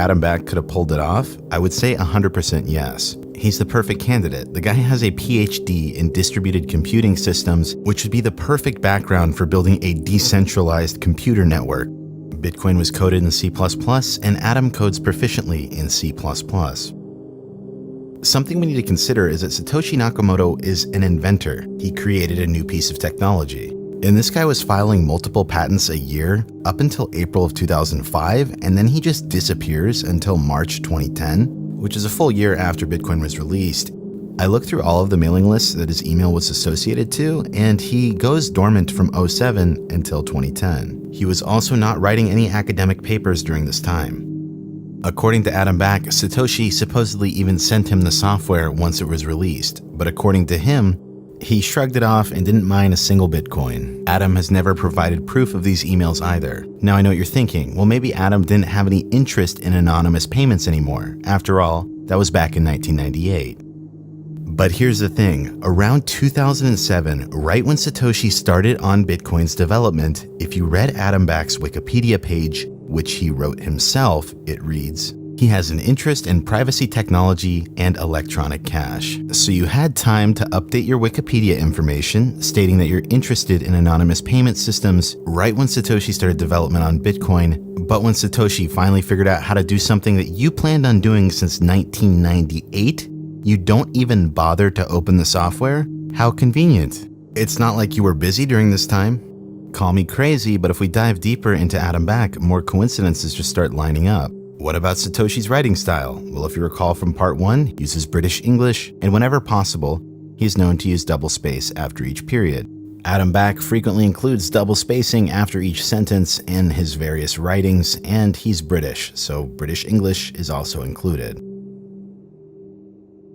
Adam Back could have pulled it off? I would say 100% yes. He's the perfect candidate. The guy has a PhD in distributed computing systems, which would be the perfect background for building a decentralized computer network. Bitcoin was coded in C++, and Adam codes proficiently in C++. Something we need to consider is that Satoshi Nakamoto is an inventor. He created a new piece of technology. And this guy was filing multiple patents a year up until April of 2005, and then he just disappears until March 2010, which is a full year after Bitcoin was released. I looked through all of the mailing lists that his email was associated to, and he goes dormant from 2007 until 2010. He was also not writing any academic papers during this time. According to Adam Back, Satoshi supposedly even sent him the software once it was released, but according to him, he shrugged it off and didn't mine a single Bitcoin. Adam has never provided proof of these emails either. Now I know what you're thinking, well maybe Adam didn't have any interest in anonymous payments anymore. After all, that was back in 1998. But here's the thing, around 2007, right when Satoshi started on Bitcoin's development, if you read Adam Back's Wikipedia page, which he wrote himself, it reads, he has an interest in privacy technology and electronic cash. So you had time to update your Wikipedia information, stating that you're interested in anonymous payment systems right when Satoshi started development on Bitcoin, but when Satoshi finally figured out how to do something that you planned on doing since 1998, you don't even bother to open the software? How convenient. It's not like you were busy during this time. Call me crazy, but if we dive deeper into Adam Back, more coincidences just start lining up. What about Satoshi's writing style? Well, if you recall from part 1, he uses British English, and whenever possible, he is known to use double space after each period. Adam Back frequently includes double spacing after each sentence in his various writings, and he's British, so British English is also included.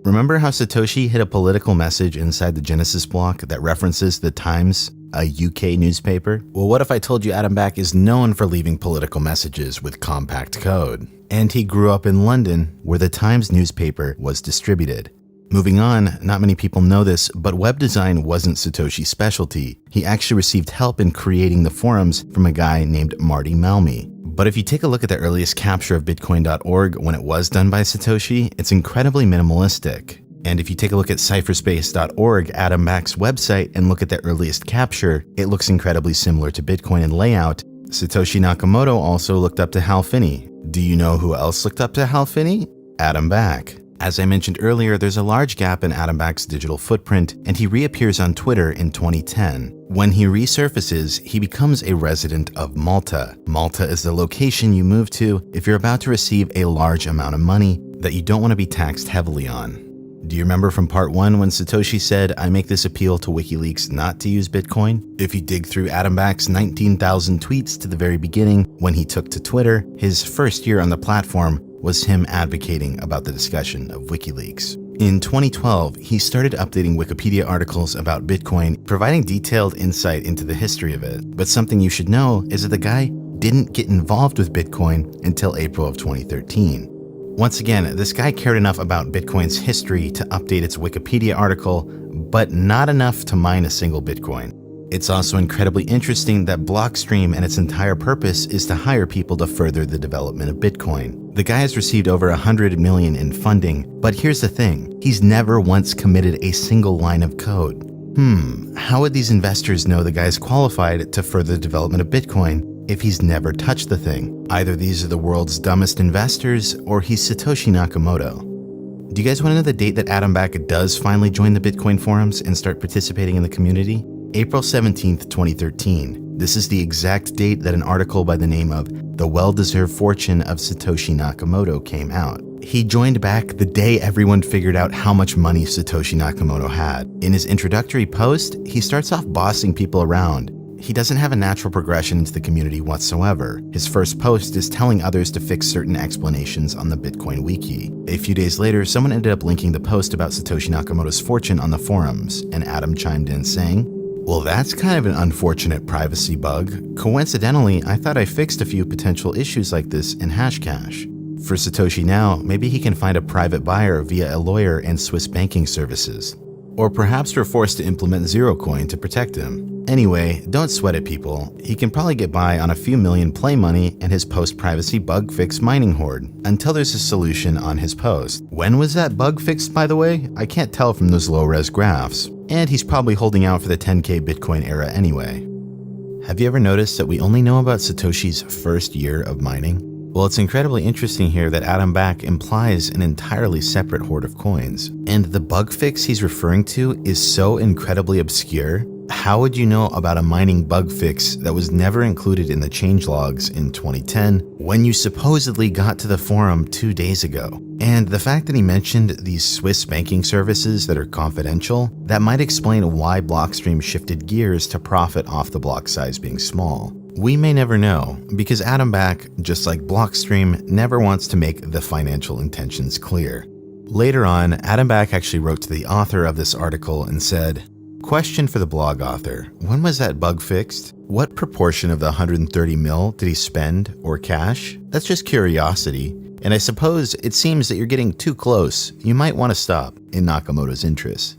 Remember how Satoshi hid a political message inside the Genesis block that references The Times, a UK newspaper? Well, what if I told you Adam Back is known for leaving political messages with compact code? And he grew up in London, where the Times newspaper was distributed. Moving on, not many people know this, but web design wasn't Satoshi's specialty. He actually received help in creating the forums from a guy named Marty Malmy. But if you take a look at the earliest capture of Bitcoin.org when it was done by Satoshi, it's incredibly minimalistic. And if you take a look at cypherspace.org, Adam Back's website, and look at the earliest capture, it looks incredibly similar to Bitcoin in layout. Satoshi Nakamoto also looked up to Hal Finney. Do you know who else looked up to Hal Finney? Adam Back. As I mentioned earlier, there's a large gap in Adam Back's digital footprint, and he reappears on Twitter in 2010. When he resurfaces, he becomes a resident of Malta. Malta is the location you move to if you're about to receive a large amount of money that you don't want to be taxed heavily on. Do you remember from part 1 when Satoshi said, I make this appeal to WikiLeaks not to use Bitcoin? If you dig through Adam Back's 19,000 tweets to the very beginning when he took to Twitter, his first year on the platform was him advocating about the discussion of WikiLeaks. In 2012, he started updating Wikipedia articles about Bitcoin, providing detailed insight into the history of it. But something you should know is that the guy didn't get involved with Bitcoin until April of 2013. Once again, this guy cared enough about Bitcoin's history to update its Wikipedia article, but not enough to mine a single Bitcoin. It's also incredibly interesting that Blockstream and its entire purpose is to hire people to further the development of Bitcoin. The guy has received over $100 million in funding, but here's the thing, he's never once committed a single line of code. How would these investors know the guy's qualified to further the development of Bitcoin if he's never touched the thing? Either these are the world's dumbest investors, or he's Satoshi Nakamoto. Do you guys want to know the date that Adam Back does finally join the Bitcoin forums and start participating in the community? April 17th, 2013. This is the exact date that an article by the name of The Well-Deserved Fortune of Satoshi Nakamoto came out. He joined back the day everyone figured out how much money Satoshi Nakamoto had. In his introductory post, he starts off bossing people around. He doesn't have a natural progression into the community whatsoever. His first post is telling others to fix certain explanations on the Bitcoin wiki. A few days later, someone ended up linking the post about Satoshi Nakamoto's fortune on the forums, and Adam chimed in saying, well, that's kind of an unfortunate privacy bug. Coincidentally, I thought I fixed a few potential issues like this in Hashcash. For Satoshi now, maybe he can find a private buyer via a lawyer and Swiss banking services. Or perhaps we're forced to implement Zerocoin to protect him. Anyway, don't sweat it, people. He can probably get by on a few million play money and his post-privacy bug fix mining hoard until there's a solution on his post. When was that bug fixed, by the way? I can't tell from those low-res graphs. And he's probably holding out for the 10K Bitcoin era anyway. Have you ever noticed that we only know about Satoshi's first year of mining? Well, it's incredibly interesting here that Adam Back implies an entirely separate hoard of coins. And the bug fix he's referring to is so incredibly obscure. How would you know about a mining bug fix that was never included in the changelogs in 2010 when you supposedly got to the forum 2 days ago? And the fact that he mentioned these Swiss banking services that are confidential, that might explain why Blockstream shifted gears to profit off the block size being small. We may never know, because Adam Back, just like Blockstream, never wants to make the financial intentions clear. Later on, Adam Back actually wrote to the author of this article and said, "Question for the blog author, when was that bug fixed? What proportion of the 130 mil did he spend or cash? That's just curiosity, and I suppose it seems that you're getting too close. You might want to stop in Nakamoto's interest."